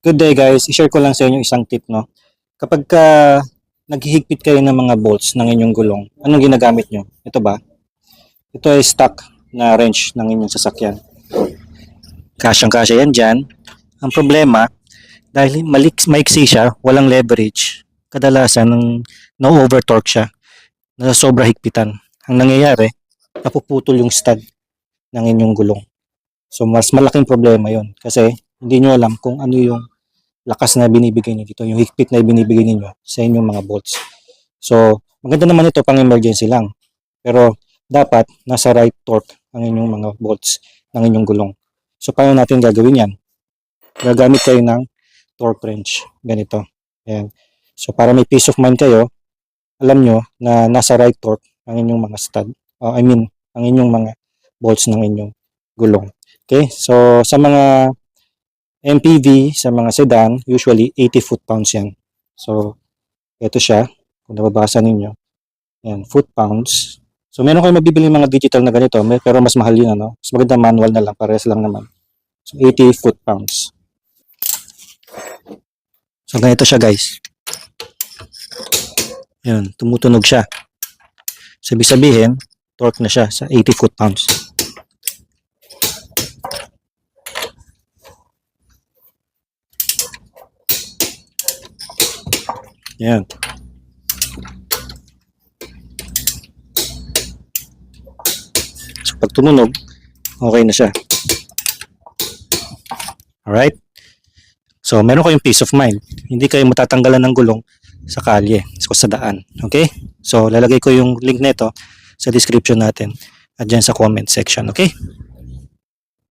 Good day guys, i-share ko lang sa inyo isang tip, no. Kapag naghihigpit kayo ng mga bolts ng inyong gulong, anong ginagamit nyo? Ito ba? Ito ay stock na wrench ng inyong sasakyan. Kasyang-kasya yan dyan. Ang problema, dahil maiksi siya, walang leverage, kadalasan na-over-torque siya, na sobra higpitan. Ang nangyayari, napuputol yung stud ng inyong gulong. So mas malaking problema yon kasi hindi nyo alam kung ano yung lakas na binibigay niyo dito, yung higpit na ibinibigay niyo sa inyong mga bolts. So, maganda naman ito pang emergency lang. Pero dapat nasa right torque ang inyong mga bolts ng inyong gulong. So, paano natin gagawin yan? Gagamit kayo ng torque wrench. Ganito. Ayan. So, para may peace of mind kayo, alam nyo na nasa right torque ang inyong mga stud. Ang inyong mga bolts ng inyong gulong. Okay? So, sa mga MPV, sa mga sedan, usually 80 foot-pounds yan. So, ito siya. Kung nababasa ninyo. Yan, foot-pounds. So, meron kayo mabibili mga digital na ganito, pero mas mahal yun, ano? Mas maganda manual na lang, parehas lang naman. So, 80 foot-pounds. So, ganito siya, guys. Yan, tumutunog siya. Sabi-sabihin, torque na siya sa 80 foot-pounds. Yan. So, pag tumunog, okay na siya. Alright? So, meron kayong peace of mind. Hindi kayo matatanggalan ng gulong sa kalye, sa daan. Okay? So, lalagay ko yung link nito sa description natin at dyan sa comment section. Okay?